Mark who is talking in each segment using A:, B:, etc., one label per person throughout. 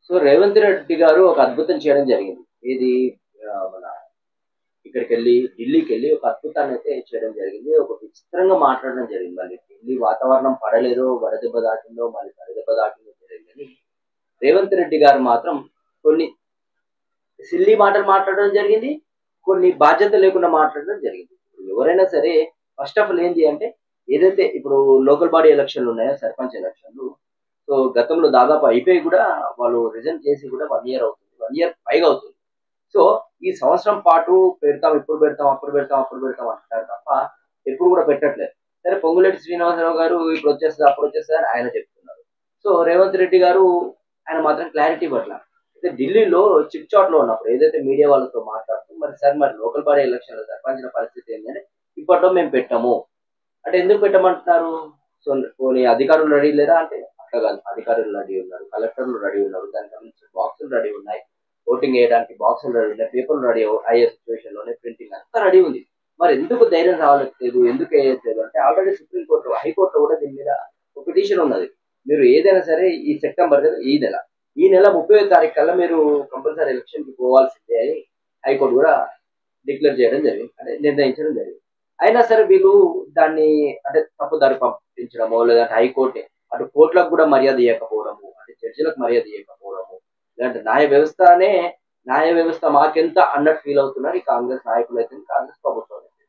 A: So Revanth Reddy గారు ఒక అద్భుతం చేయడం జరిగింది. ఏది మన ఇక్కడికెళ్ళి ఢిల్లీకెళ్ళి ఒక అద్భుతాన్ని అయితే చేయడం జరిగింది. ఒక విచిత్రంగా మాట్లాడడం జరిగింది. మళ్ళీ ఢిల్లీ వాతావరణం పడలేదో, వడదెబ్బ దాటిందో, మళ్ళీ వడదెబ్బ దాటిందో తెలియదు గానీ, రేవంత్ రెడ్డి గారు మాత్రం కొన్ని సిల్లీ మాటలు మాట్లాడడం జరిగింది. కొన్ని బాధ్యత లేకుండా మాట్లాడడం జరిగింది. ఇప్పుడు ఎవరైనా సరే ఫస్ట్ ఆఫ్ ఆల్ ఏంది అంటే, ఏదైతే ఇప్పుడు లోకల్ బాడీ ఎలక్షన్‌లు ఉన్నాయో, సర్పంచ్ ఎలక్షన్‌లు. సో, గతంలో దాదాపు అయిపోయి గూడా వాళ్ళు రిజైన్ చేసి గూడా 1 ఇయర్ అవుతుంది. 1 ఇయర్ పైగా అవుతుంది. సో, ఈ సంవత్సరం పాటు పెడతాం, ఇప్పుడు పెడతాం, అప్పుడు పెడతాం, అప్పుడు పెడతాం అంటున్నారు తప్ప, ఎప్పుడు కూడా పెట్టట్లేదు. సరే పొంగులేటి శ్రీనివాసరావు గారు ఇప్పుడొచ్చేస్తది, అప్పుడొచ్చేస్తది అని ఆయన చెప్తున్నారు. సో, రేవంత్ రెడ్డి గారు ఆయన మాత్రం క్లారిటీ ఇవ్వట్ల. అయితే ఢిల్లీలో చిట్‌చాట్‌లో ఉన్నప్పుడు ఏదైతే మీడియా వాళ్ళతో మాట్లాడుతూ మరి లోకల్ బాడీ ఎలక్షన్‌లో సర్పంచ్‌ల పరిస్థితి ఏందని, ఇప్పట్లో మేము పెట్టము. అంటే ఎందుకు పెట్టమంటున్నారు? సో, పోనీ అధికారులు రెడీ లేరా అంటే, అట్లా కాదు. అధికారులు రెడీ ఉన్నారు. కలెక్టర్‌లు రెడీ ఉన్నారు. దానికి సంబంధించిన బాక్సులు రెడీ ఉన్నాయి. ఓటింగ్ ఏయడానికి బాక్సులు రెడీ ఉన్నాయి. పేపర్‌లు రెడీ అయ్యే సిట్యుయేషన్‌లోనే ప్రింటింగ్ అంతా రెడీ ఉంది. మరి ఎందుకు ధైర్యం రావట్లేదు? ఎందుకు ఏయట్లేదు అంటే ఆల్రెడీ సుప్రీం కోర్ట్‌లో, హైకోర్ట్‌లో కూడా దీని మీద ఒక పిటిషన్ ఉన్నది. మీరు ఏదైనా సరే ఈ సెప్టెంబర్ కదా! ఈ నెల. ఈ నెల 30వ తారీఖు కల్లా మీరు కంపల్సరీ ఎలక్షన్‌కి పోవాల్సిందే అని హైకోర్ట్ కూడా డిక్లేర్ చేయడం జరిగింది. అంటే నిర్ణయించడం జరిగింది. అయినా సరే వీళ్ళు దాన్ని అంటే తప్పుదారి పంపించడమో, లేదంటే హైకోర్ట్ అటు కోర్టులకు కూడా మర్యాద ఇయ్యకపోవడము, అంటే జడ్జిలకు మర్యాద ఇయ్యకపోవడము, లేదంటే న్యాయ వ్యవస్థ మాకెంత అన్నట్టు ఫీల్ అవుతున్నారు ఈ కాంగ్రెస్ నాయకులైతే, కాంగ్రెస్ ప్రభుత్వం అయితే.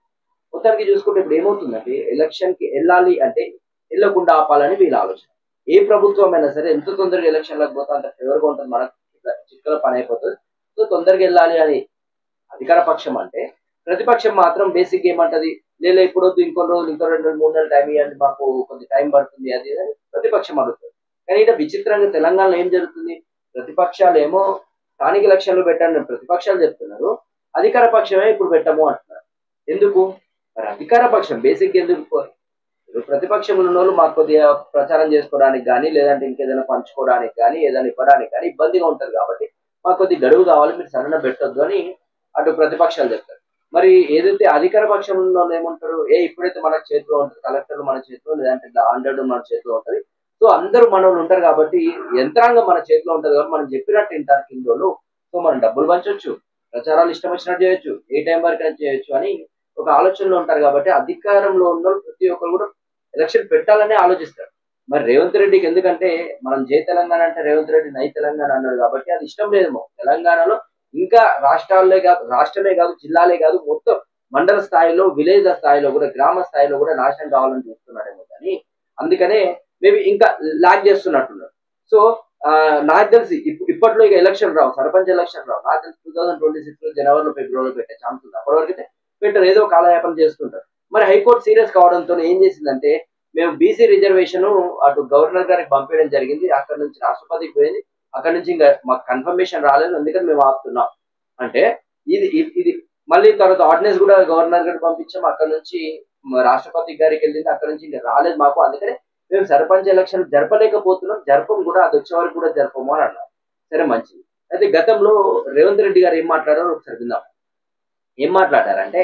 A: మొత్తానికి చూసుకుంటే ఇప్పుడు ఏమవుతుందంటే ఎలక్షన్‌కి ఎళ్ళాలి అంటే ఎళ్ళకుండా ఆపాలని వీళ్ళ ఆలోచన. ఏ ప్రభుత్వమైనా సరే ఎంత తొందరగా ఎలక్షన్‌లకు పోతే అంత ఫేవర్‌గా ఉంటది మనకు. చిటికలో పనైపోతది. సో తొందరగా ఎళ్ళాలి అని అధికార పక్షం అంటే, ప్రతిపక్షం మాత్రం బేసిక్‌గా ఏమంటది, "లేలే ఇప్పుడొద్దు ఇంకొన్ని రోజులు, ఇంకో 2 నెలలు, 3 నెలలు టైం ఇయ్యండి మాకు కొద్దిగా టైం పడుతుంది" అది ఇది అని ప్రతిపక్షం అడుగుతది. కానీ ఈడ విచిత్రంగా తెలంగాణలో ఏం జరుగుతుంది? ప్రతిపక్షాలేమో స్థానిక ఎలక్షన్‌లు పెట్టండి అని ప్రతిపక్షాలు చెప్తున్నారు. అధికార పక్షమే ఇప్పుడు పెట్టము అంటున్నారు. ఎందుకు? మరి అధికార పక్షం బేసిక్‌గా ఎందుకు ఇప్పుడు ప్రతిపక్షంలో ఉన్నోళ్ళు మాకు కొద్దిగా ప్రచారం చేసుకోవడానికి గాని, లేదంటే ఇంకేదైనా పంచుకోవడానికి గాని, ఏదైనా ఇవ్వడానికి గాని ఇబ్బందిగా ఉంటది కాబట్టి, మాకు కొద్దిగా గడువు కావాలి మీరు సడన్‌గా పెట్టొద్దు అని అటు ప్రతిపక్షాలు చెప్తారు. మరి ఏదైతే అధికార పక్షంలో ఉన్నోళ్ళు ఏమంటారు? ఇప్పుడైతే మన చేతిలో ఉంటది. కలెక్టర్లు మన చేతిలో లేదంటే లా అండ్ ఆర్డర్ మన చేతిలో ఉంటది. సో, అందరూ మనోళ్ళు ఉంటారు కాబట్టి, యంత్రాంగం మన చేతిలో ఉంటది కాబట్టి, మనం చెప్పినట్టు ఇంటారు కిందోళ్ళు. సో, మనం డబ్బులు పంచొచ్చు. ప్రచారాలు ఇష్టం వచ్చినట్టు చేయొచ్చు. ఏ టైం వరకైనా చేయొచ్చు అని ఒక ఆలోచనలో ఉంటారు కాబట్టి, అధికారంలో ఉన్నోళ్ళు ప్రతి ఒక్కరు కూడా ఎలక్షన్ పెట్టాలనే ఆలోచిస్తారు. మరి రేవంత్ రెడ్డికి ఎందుకంటే, మనం జై తెలంగాణ అంటే రేవంత్ రెడ్డి నై తెలంగాణ అన్నాడు కాబట్టి, అది ఇష్టం లేదేమో. తెలంగాణలో ఇంకా రాష్ట్రమే కాదు, జిల్లాలే కాదు, మొత్తం మండల స్థాయిలో, విలేజ్‌ల స్థాయిలో కూడా, గ్రామ స్థాయిలో కూడా నాశనం కావాలని చూస్తున్నాడేమో గాని, అందుకనే మేబీ ఇంకా లాగ్ చేస్తున్నట్టున్నాడు. సో, నాకు తెలిసి ఇప్పట్లో ఇక ఎలక్షన్ రావు. సర్పంచ్ ఎలక్షన్ రావు. నాకు తెలిసి 2026లో జనవరిలో, ఫిబ్రవరిలో పెట్టే ఛాన్స్ ఉంది. అప్పటి వరకైతే పెట్టరు. ఏదో కాలయాపన చేస్తుంటారు. మరి హైకోర్ట్ సీరియస్ కావడంతోనే ఏం చేసిందంటే, మేము బీసీ రిజర్వేషను అటు గవర్నర్ గారికి పంపియడం జరిగింది. అక్కడి నుంచి రాష్ట్రపతికి పోయింది. అక్కడి నుంచి ఇంక మాకు కన్ఫర్మేషన్ రాలేదు. అందుకని మేము ఆపుతున్నాం. అంటే ఇది మళ్ళీ తర్వాత ఆర్డినెన్స్ కూడా గవర్నర్ గారికి పంపించాం. అక్కడి నుంచి రాష్ట్రపతి గారికెళ్ళింది. అక్కడి నుంచి ఇంక రాలేదు మాకు. అందుకనే మేము సర్పంచ్ ఎలక్షన్ జరపలేకపోతున్నాం. జరపము కూడా అదొచ్చే వరకు కూడా జరపము అని అన్నారు. సరే మంచిది. అయితే గతంలో రేవంత్ రెడ్డి గారు ఏం మాట్లాడారో ఒకసారి విందాం. ఏం మాట్లాడారంటే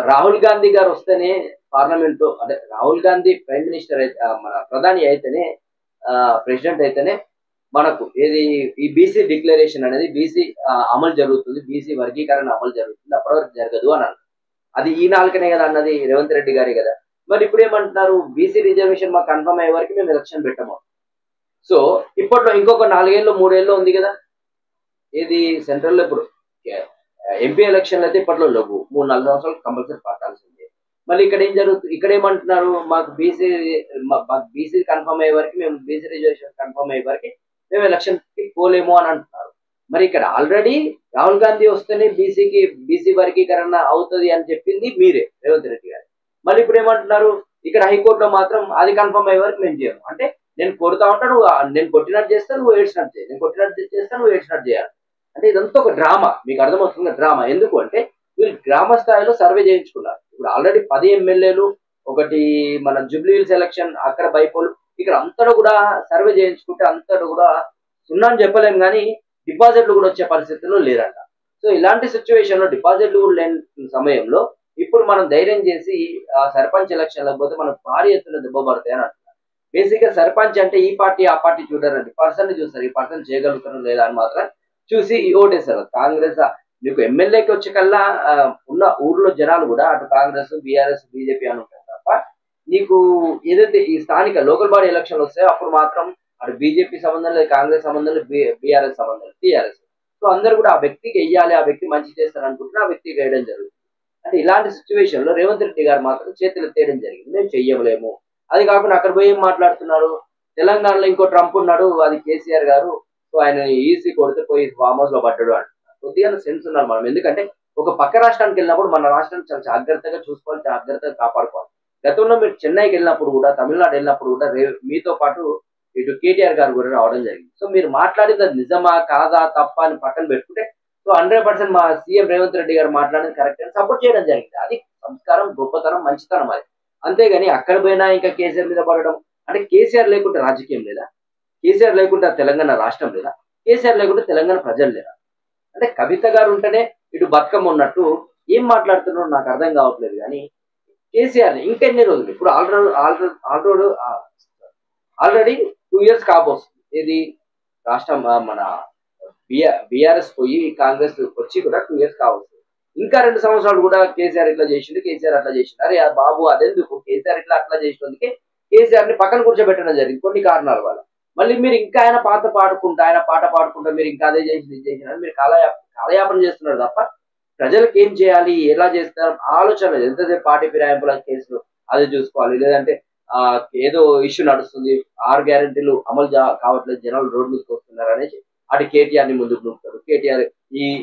A: రాహుల్ గాంధీ గారు వస్తేనే పార్లమెంట్‌లో అంటే రాహుల్ గాంధీ ప్రైమ్ మినిస్టర్ అయితే మన ప్రధాని అయితేనే ప్రెసిడెంట్ అయితేనే మనకు ఏది ఈ బీసీ డిక్లరేషన్ అనేది బీసీ అమలు జరుగుతుంది. బీసీ వర్గీకరణ అమలు జరుగుతుంది. అప్పటి వరకు జరగదు అని అన్నారు. అది ఈ నాలుకనే కదా అన్నది రేవంత్ రెడ్డి గారే కదా! మరి ఇప్పుడేమంటున్నారు బీసీ రిజర్వేషన్ మాకు కన్ఫర్మ్ అయ్యే వరకు మేము ఎలక్షన్ పెట్టము. సో ఇప్పట్లో ఇంకొక 4 ఏళ్ళు, 3 ఏళ్ళు ఉంది కదా! ఏది సెంట్రల్‌లో ఇప్పుడు ఎంపీ ఎలక్షన్‌లు అయితే ఇప్పట్లో లేవు. 3, 4 సంవత్సరాలు కంపల్సరీ పట్టాల్సిందే. మళ్ళీ ఇక్కడేమంటున్నారు మాకు మాకు బీసీ కన్ఫర్మ్ అయ్యే వరకు మేము బీసీ రిజర్వేషన్ కన్ఫర్మ్ అయ్యే వరకి మేము ఎలక్షన్‌కి పోలేము అని అంటున్నారు. మరి ఇక్కడ ఆల్రెడీ రాహుల్ గాంధీ వస్తేనే బీసీ వర్గీకరణ అవుతది అని చెప్పింది మీరే రేవంత్ రెడ్డి గారు. మళ్ళీ ఇప్పుడేమంటున్నారు ఇక్కడ హైకోర్ట్‌లో మాత్రం అది కన్ఫర్మ్ అయ్యే వరకు మేము చేయము. అంటే నేను కొడతా ఉంటా నేను కొట్టినట్టు చేస్తా నువ్వు ఏడ్చినట్టు చెయి. నేను కొట్టినట్టు చేస్తా నువ్వు ఏడ్చినట్టు చేయాలి. అంటే ఇదంతా ఒక డ్రామా. మీకు అర్థమవుతుందా డ్రామా. ఎందుకు అంటే వీళ్ళు గ్రామ స్థాయిలో సర్వే చేయించుకున్నారు. ఇప్పుడు ఆల్రెడీ 10 ఎమ్మెల్యేలు, ఒకటి మన జూబ్లీ హిల్స్ ఎలక్షన్ అక్కడ బైపోల్ ఇక్కడ అంతటా కూడా సర్వే చేయించుకుంటే అంతటా కూడా సున్నా అని చెప్పలేం గానీ డిపాజిట్లు కూడా వచ్చే పరిస్థితుల్లో లేరంట. సో ఇలాంటి సిట్యుయేషన్‌లో డిపాజిట్లు కూడా లేని సమయంలో ఇప్పుడు మనం ధైర్యం చేసి సర్పంచ్ ఎలక్షన్‌లకు పోతే మనకు భారీ ఎత్తున దెబ్బ పడతాయని అంటున్నారు. బేసిక్ గా సర్పంచ్ అంటే ఈ పార్టీ ఆ పార్టీ చూడరండి, పర్సన్ ని చూస్తారు. ఈ పర్సన్ చేయగలుగుతారు లేదా అని మాత్రం చూసి ఓటేస్తారు. కాంగ్రెస్ మీకు ఎమ్మెల్యేకి వచ్చే కల్లా ఉన్న ఊర్లో జనాలు కూడా అటు కాంగ్రెస్, బీఆర్ఎస్, బీజేపీ అని ఉంటారు తప్ప నీకు ఏదైతే ఈ స్థానిక లోకల్ బాడీ ఎలక్షన్లు వస్తాయో అప్పుడు మాత్రం అటు బీజేపీ సంబంధం లేదు, కాంగ్రెస్ సంబంధం లేదు, బీఆర్ఎస్ సంబంధం లేదు, టీఆర్ఎస్. సో అందరూ కూడా ఆ వ్యక్తికి వెయ్యాలి, ఆ వ్యక్తి మంచి చేస్తారు అనుకుంటున్నా ఆ వ్యక్తికి వేయడం జరుగుతుంది. అంటే ఇలాంటి సిచ్యువేషన్ లో రేవంత్ రెడ్డి గారు మాత్రం చేతులు ఎత్తేయడం జరిగింది, మేము చెయ్యలేము. అది కాకుండా అక్కడ పోయి ఏం మాట్లాడుతున్నారు, తెలంగాణలో ఇంకో ట్రంప్ ఉన్నాడు, అది కేసీఆర్ గారు, సో ఆయన ఈసీ కొడితే పోయి ఫామ్ హౌస్ లో పడ్డాడు అంటున్నారు. కొద్దిగా సెన్స్ ఉన్నారు మనం, ఎందుకంటే ఒక పక్క రాష్ట్రానికి వెళ్ళినప్పుడు మన రాష్ట్రాన్ని చాలా జాగ్రత్తగా చూసుకోవాలి, జాగ్రత్తగా కాపాడుకోవాలి. గతంలో మీరు చెన్నైకి వెళ్ళినప్పుడు కూడా, తమిళనాడు వెళ్ళినప్పుడు కూడా మీతో పాటు ఇటు కేటీఆర్ గారు కూడా రావడం జరిగింది. సో మీరు మాట్లాడింది అది నిజమా కాదా తప్ప అని పక్కన పెట్టుకుంటే, సో 100% మా సీఎం రేవంత్ రెడ్డి గారు మాట్లాడింది కరెక్ట్ అని సపోర్ట్ చేయడం జరిగింది. అది సంస్కారం, గొప్పతనం, మంచితనం అది. అంతేగాని అక్కడ పోయినా ఇంకా కేసీఆర్ మీద పడడం, అంటే కేసీఆర్ లేకుంటే రాజకీయం లేదా, కేసీఆర్ లేకుంటే తెలంగాణ రాష్ట్రం లేదా, కేసీఆర్ లేకుంటే తెలంగాణ ప్రజలు లేదా? అంటే కవిత గారు ఉంటేనే ఇటు బతుకమ్మ ఉన్నట్టు ఏం మాట్లాడుతున్నారో నాకు అర్థం కావట్లేదు. కానీ కేసీఆర్ ఇంకెన్ని రోజులు, ఇప్పుడు ఆల్రెడీ ఆల్రెడీ 2 years కాబోస్తుంది. ఏది రాష్ట్రం మన బీఆర్ఎస్ పోయి కాంగ్రెస్ వచ్చి కూడా 2 years కావచ్చు. ఇంకా 2 సంవత్సరాలు కూడా కేసీఆర్ ఇట్లా చేసిండు, కేసీఆర్ అట్లా చేసిండు. అరే బాబు అదెందుకు, కేసీఆర్ ఇట్లా అట్లా చేసినందుకే కేసీఆర్ ని పక్కన కూర్చోబెట్టడం జరిగింది కొన్ని కారణాల వల్ల. మళ్ళీ మీరు ఇంకా ఆయన ఆయన పాట పాడుకుంటా మీరు ఇంకా అదే చేసి ఇది చేసిన మీరు కాలయాపన చేస్తున్నారు తప్ప ప్రజలకు ఏం చేయాలి, ఎలా చేస్తారు ఆలోచన లేదు. ఎంతసేపు పార్టీ ఫిరాయింపుల కేసులు అది చూసుకోవాలి, లేదంటే ఏదో ఇష్యూ నడుస్తుంది, 6 గ్యారెంటీలు అమలు కావట్లేదు, జనాలు రోడ్డు మీదకి వస్తున్నారు అనేసి అటు కేటీఆర్ ని ముందుకు నూపుతాడు. కేటీఆర్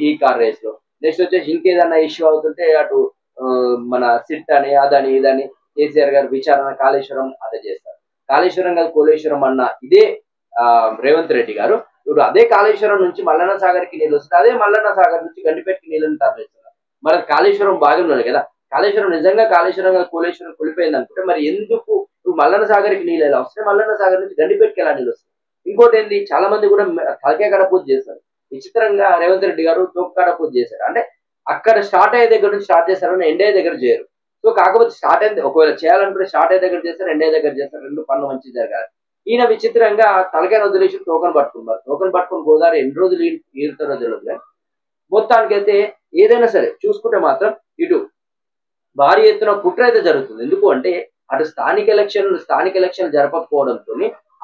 A: ఈ కార్ రేస్ లో నెక్స్ట్ వచ్చేసి ఇంకేదన్నా ఇష్యూ అవుతుంటే అటు మన సిట్ అని అదని ఇదని కేసీఆర్ గారు విచారణ, కాళేశ్వరం అదే చేస్తారు. కాళేశ్వరం కాదు కోలేశ్వరం అన్న ఇదే రేవంత్ రెడ్డి గారు ఇప్పుడు అదే కాళేశ్వరం నుంచి మల్లన్న సాగర్ కి నీళ్ళు వస్తుంది, అదే మల్లన్న సాగర్ నుంచి గండిపేటకి నీళ్ళని తరలిస్తున్నారు. మరి కాళేశ్వరం బాగున్నది కదా, కాళేశ్వరం నిజంగా కాళేశ్వరంగా కోలేశ్వరం కులిపోయింది అనుకుంటే మరి ఎందుకు ఇప్పుడు మల్లన్న సాగర్ కి నీళ్ళు ఎలా వస్తాయి, మల్లన్న సాగర్ నుంచి గండిపేటకి ఎలా నీళ్ళు వస్తాయి? ఇంకోటి ఏంది, చాలా మంది కూడా తలకే కడ పూజ చేస్తారు. విచిత్రంగా రేవంత్ రెడ్డి గారు తోకకాడ పూజ చేశారు. అంటే అక్కడ స్టార్ట్ అయ్యే దగ్గర నుంచి స్టార్ట్ చేస్తారని ఎండ్ అయ్యే దగ్గర చేయరు. సో కాకపోతే స్టార్ట్ అయింది ఒకవేళ చేయాలనుకుంటే స్టార్ట్ అయ్యే దగ్గర చేస్తారు, ఎండ్ అయ్యే దగ్గర చేస్తారు, 2 పనులు మంచి జరగాలి. ఈయన విచిత్రంగా తలకాయ వదిలేసి టోకన్ పట్టుకున్నారు. టోకన్ పట్టుకుని గోదావరి ఎన్ని రోజులు ఈరుతారో తెలియదు. మొత్తానికైతే ఏదైనా సరే చూసుకుంటే మాత్రం ఇటు భారీ ఎత్తున కుట్ర అయితే జరుగుతుంది. ఎందుకు అంటే అటు స్థానిక ఎలక్షన్లు జరపకపోవడంతో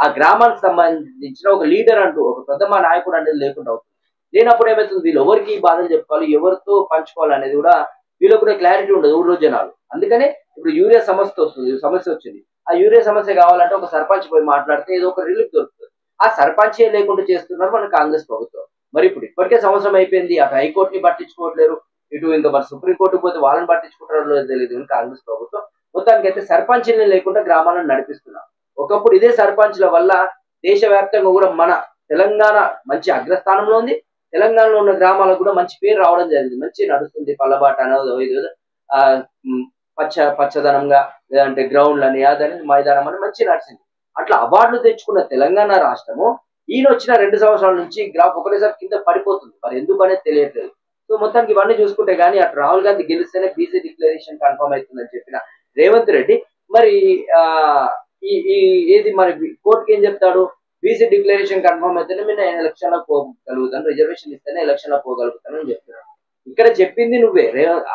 A: ఆ గ్రామానికి సంబంధించిన ఒక లీడర్ అంటూ ఒక ప్రథమ నాయకుడు అనేది లేకుండా అవుతుంది. లేనప్పుడు ఏమవుతుంది, వీళ్ళు ఎవరికి బాధలు చెప్పుకోవాలి, ఎవరితో పంచుకోవాలి అనేది కూడా వీళ్ళకు కూడా క్లారిటీ ఉండదు ఊళ్ళో జనాలు. అందుకనే ఇప్పుడు యూరియా సమస్య వచ్చింది. ఆ యూరియా సమస్య కావాలంటే ఒక సర్పంచ్ పోయి మాట్లాడితే ఏదో ఒక రిలీఫ్ దొరుకుతుంది. ఆ సర్పంచే లేకుండా చేస్తున్నారు మన కాంగ్రెస్ ప్రభుత్వం. మరి ఇప్పుడు ఇప్పటికే సంవత్సరం అయిపోయింది, అటు హైకోర్టుని పట్టించుకోవట్లేరు, ఇటు ఇంకా మరి సుప్రీంకోర్టుకు పోతే వాళ్ళని పట్టించుకుంటారో తెలియదు. కాంగ్రెస్ ప్రభుత్వం మొత్తానికి అయితే సర్పంచ్ని లేకుండా గ్రామాలను నడిపిస్తున్నారు. ఒకప్పుడు ఇదే సర్పంచ్ల వల్ల దేశవ్యాప్తంగా కూడా మన తెలంగాణ మంచి అగ్రస్థానంలో ఉంది. తెలంగాణలో ఉన్న గ్రామాలకు కూడా మంచి పేరు రావడం జరిగింది, మంచి నడుస్తుంది. పల్లబాట అనేది పచ్చదనంగా, లేదంటే గ్రౌండ్లు అని అదని మైదానం అని మంచి నడిచింది. అట్లా అవార్డులు తెచ్చుకున్న తెలంగాణ రాష్ట్రము ఈయన వచ్చిన 2 సంవత్సరాల నుంచి గ్రాఫ్ ఒకటేసారి కింద పడిపోతుంది. మరి ఎందుకు అనేది తెలియట్లేదు. సో మొత్తానికి ఇవన్నీ చూసుకుంటే గానీ అటు రాహుల్ గాంధీ గెలిస్తేనే బీసీ డిక్లరేషన్ కన్ఫర్మ్ అవుతుందని చెప్పిన రేవంత్ రెడ్డి మరి ఈ ఏది మరి కోర్టుకి ఏం చెప్తాడు, బీసీ డిక్లరేషన్ కన్ఫర్మ్ అయితేనే మీరు ఎలక్షన్ లో పోగలుగుతాను, రిజర్వేషన్ ఇస్తేనే ఎలక్షన్ లో పోగలుగుతాను అని చెప్తున్నాడు. ఇక్కడ చెప్పింది నువ్వే.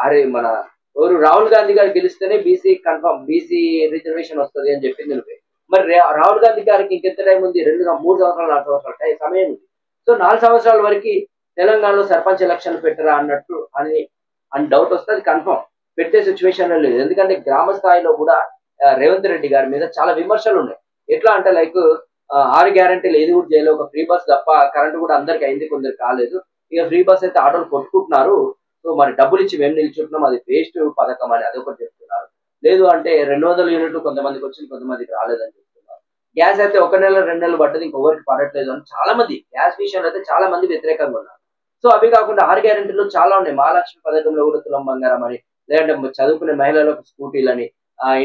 A: అరే మన ఎవరు రాహుల్ గాంధీ గారు గెలిస్తేనే బీసీ రిజర్వేషన్ వస్తుంది అని చెప్పింది నువ్వే. మరి రాహుల్ గాంధీ గారికి ఇంకెంత టైం ఉంది, 3 సంవత్సరాలు 4 సంవత్సరాలు సమయం ఉంది. సో 4 సంవత్సరాల వరకు తెలంగాణలో సర్పంచ్ ఎలక్షన్ పెట్టరా అన్నట్టు అని డౌట్ వస్తే అది కన్ఫర్మ్ పెట్టే సిచ్యువేషన్ లేదు. ఎందుకంటే గ్రామ స్థాయిలో కూడా రేవంత్ రెడ్డి గారి మీద చాలా విమర్శలు ఉన్నాయి. ఎట్లా అంటే లైక్ 6 గ్యారెంటీలు ఏది కూడా చేయలేదు, ఒక ఫ్రీ బస్ తప్ప, కరెంట్ కూడా అందరికి అయింది, కొందరు కాలేదు. ఇక ఫ్రీ బస్ అయితే ఆటోలు కొట్టుకుంటున్నారు, సో మరి డబ్బులు ఇచ్చి మేము నిల్చుంటున్నాం, అది వేస్ట్ పథకం అని అదొకటి చెప్తున్నారు. లేదు అంటే 200 యూనిట్లు కొంతమందికి వచ్చింది, కొంతమందికి రాలేదని చెప్తున్నారు. గ్యాస్ అయితే 1 నెల 2 నెలలు పట్టదు, ఇంకొకరికి పడట్లేదు అని చాలా మంది గ్యాస్ విషయంలో అయితే చాలా మంది వ్యతిరేకంగా ఉన్నారు. సో అవి కాకుండా 6 గ్యారెంటీలు చాలా ఉన్నాయి. మహాలక్ష్మి పథకంలో కూడా తులం బంగారం అని, లేదంటే చదువుకునే మహిళలకు స్కూటీలని,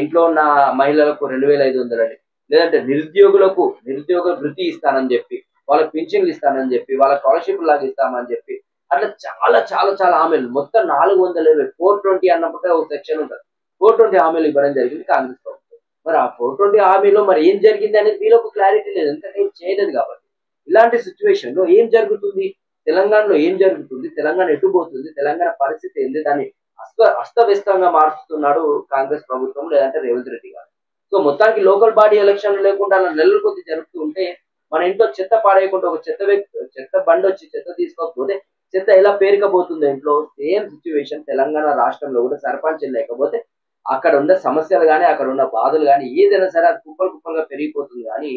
A: ఇంట్లో ఉన్న మహిళలకు 2500 అని, లేదంటే నిరుద్యోగ వృత్తి ఇస్తానని చెప్పి, వాళ్ళకి పింఛన్లు ఇస్తానని చెప్పి, వాళ్ళ స్కాలర్షిప్ లాగా ఇస్తామని చెప్పి, అట్లా చాలా చాలా చాలా హామీలు మొత్తం 420 420 అన్నప్పుడు ఒక సెక్షన్ ఉంటుంది. 420 హామీలు ఇవ్వడం జరిగింది కాంగ్రెస్ ప్రభుత్వం. మరి ఆ 420 హామీలో మరి ఏం జరిగింది అనేది వీళ్ళకు క్లారిటీ లేదు, ఎందుకంటే ఏం చేయలేదు కాబట్టి. ఇలాంటి సిచ్యువేషన్ లో ఏం జరుగుతుంది, తెలంగాణలో ఏం జరుగుతుంది, తెలంగాణ ఎటు పోతుంది, తెలంగాణ పరిస్థితి ఏంది, దాన్ని అస్తవ్యస్తంగా మారుస్తున్నాడు కాంగ్రెస్ ప్రభుత్వం లేదంటే రేవంత్ రెడ్డి గారు. సో మొత్తానికి లోకల్ బాడీ ఎలక్షన్లు లేకుండా అలా నెలల కొద్ది జరుగుతూ ఉంటే మన ఇంట్లో చెత్త పాడేయకుండా ఒక చెత్త బండి వచ్చి చెత్త తీసుకోకపోతే చెత్త ఎలా పేరుకపోతుందో ఇంట్లో సేమ్ సిచ్యువేషన్ తెలంగాణ రాష్ట్రంలో కూడా సర్పంచ్ లేకపోతే అక్కడ ఉన్న సమస్యలు గాని, అక్కడ ఉన్న బాధలు గాని ఏదైనా సరే అది కుప్పలు కుప్పలుగా పెరిగిపోతుంది గానీ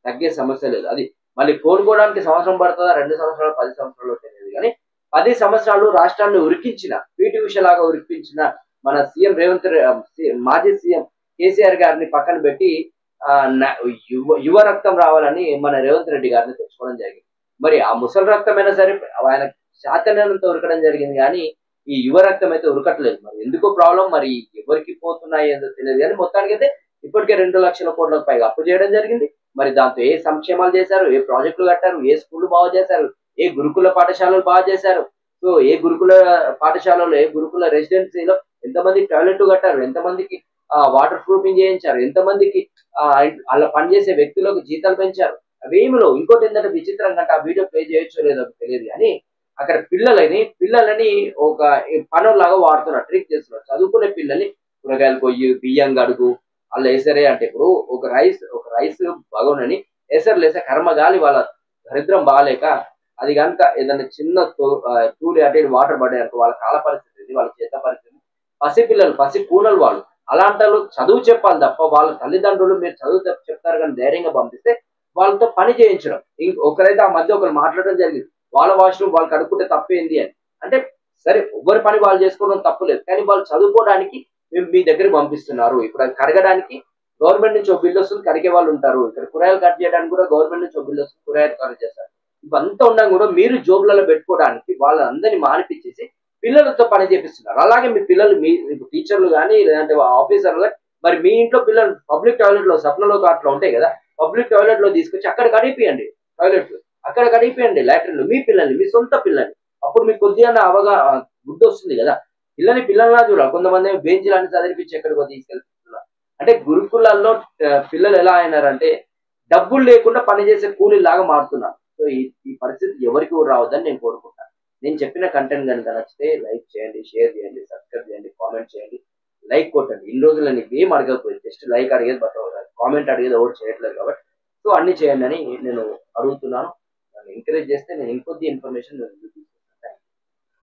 A: తగ్గే సమస్య లేదు. అది మళ్ళీ కోలుకోవడానికి సంవత్సరం పడుతుందా, 2 సంవత్సరాలు, 10 సంవత్సరాలు తెలియదు గానీ 10 సంవత్సరాలు రాష్ట్రాన్ని ఉరికించిన, పీటీ ఉష లాగా ఉరికించిన మన సీఎం మాజీ సీఎం కేసీఆర్ గారిని పక్కన పెట్టి యువ రక్తం రావాలని మన రేవంత్ రెడ్డి గారిని తెచ్చుకోవడం జరిగింది. మరి ఆ ముసలి రక్తమైనా సరే ఆయన శాతనంతో ఉరకడం జరిగింది కానీ ఈ యువ రక్తం అయితే ఉరకట్లేదు. మరి ఎందుకు ప్రాబ్లం, మరి ఎవరికి పోతున్నాయి ఏదో తెలియదు కానీ మొత్తానికైతే ఇప్పటికే 2 లక్షల కోట్లకు పైగా అప్పు చేయడం జరిగింది. మరి దాంతో ఏ సంక్షేమాలు చేశారు, ఏ ప్రాజెక్టులు కట్టారు, ఏ స్కూళ్లు బాగు చేశారు, ఏ గురుకుల పాఠశాలలు బాగు చేశారు, సో ఏ గురుకుల పాఠశాలలో, ఏ గురుకుల రెసిడెన్సీలో ఎంతమంది టాయిలెట్లు కట్టారు, ఎంతమందికి వాటర్ ప్రూఫింగ్ చేయించారు, ఎంతమందికి అలా పనిచేసే వ్యక్తులకు జీతాలు పెంచారు. అవేమిలో ఇంకోటి ఏంటంటే విచిత్రం కంటే ఆ వీడియో ప్లే చేయొచ్చో లేదో తెలియదు కానీ అక్కడ పిల్లలని ఒక పనుల్లాగా వాడుతున్నారు, ట్రిక్ చేస్తున్నారు. చదువుకునే పిల్లల్ని కూరగాయలు కొయ్యి, బియ్యం గడుగు, అలా వేసరే అంటే ఇప్పుడు ఒక రైస్ బగోనని వేసర్లేసే కర్మగాలి వాళ్ళ దరిద్రం బాగాలేక అది కనుక ఏదైనా చిన్న తూలి అంటే వాటర్ పడే అనుకో వాళ్ళ కాల పరిస్థితి, వాళ్ళ చేత పరిస్థితి, పసిపిల్లలు పసి కూనలు వాళ్ళు. అలాంటి చదువు చెప్పాలి తప్ప వాళ్ళ తల్లిదండ్రులు మీరు చదువు చెప్తారు కానీ ధైర్యంగా పంపిస్తే వాళ్ళతో పని చేయించడం. ఒకరైతే ఆ మధ్య ఒకరు మాట్లాడడం జరిగింది, వాళ్ళ వాష్రూమ్ వాళ్ళు కడుక్కుంటే తప్పేంది అని. అంటే సరే ఎవరి పని వాళ్ళు చేసుకోవడం తప్పులేదు, కానీ వాళ్ళు చదువుకోవడానికి మేము మీ దగ్గరికి పంపిస్తున్నారు. ఇప్పుడు అది కడగడానికి గవర్నమెంట్ నుంచి ఒక బిల్లు వస్తుంది, కడిగే వాళ్ళు ఉంటారు. ఇక్కడ కూరగాయలు కట్ చేయడానికి కూడా గవర్నమెంట్ నుంచి ఒక బిల్లు వస్తుంది, కూరగాయలు కట్ చేస్తారు. ఇవంతా ఉన్నా కూడా మీరు జోబులలో పెట్టుకోవడానికి వాళ్ళందరినీ మానిపించేసి పిల్లలతో పని చేపిస్తున్నారు. అలాగే మీ పిల్లలు మీ టీచర్లు కానీ లేదంటే ఆఫీసర్లు కానీ మరి మీ ఇంట్లో పిల్లలు పబ్లిక్ టాయిలెట్ లో సప్నలో అట్లా ఉంటాయి కదా, పబ్లిక్ టాయిలెట్ లో తీసుకొచ్చి అక్కడ కడిపియండి, టాయిలెట్లు అక్కడ కడిపియండి, లాట్రిన్లు మీ పిల్లల్ని, మీ సొంత పిల్లల్ని. అప్పుడు మీకు కొద్దిగా బుద్ధి వస్తుంది కదా. పిల్లల్లా చూడాలి. కొంతమంది బెంచీలన్నీ చదివిపించి ఎక్కడికో తీసుకెళ్తున్నారు. అంటే గురుకులాల్లో పిల్లలు ఎలా అయినారంటే డబ్బులు లేకుండా పనిచేసే కూలీలాగా మారుతున్నారు. సో ఈ పరిస్థితి ఎవరికి కూడా రావద్దని నేను కోరుకుంటాను. నేను చెప్పిన కంటెంట్ కనుక నచ్చితే లైక్ చేయండి, షేర్ చేయండి, సబ్స్క్రైబ్ చేయండి, కామెంట్ చేయండి, లైక్ కొట్టండి. ఇన్ని రోజులు నేను ఏం అడగకపోయింది, జస్ట్ లైక్ అడిగేది, బట్ కామెంట్ అడిగేది ఎవరు చేయట్లేదు కాబట్టి సో అన్ని చేయండి అని నేను అడుగుతున్నాను. నన్ను ఎంకరేజ్ చేస్తే నేను ఇంకొద్ది ఇన్ఫర్మేషన్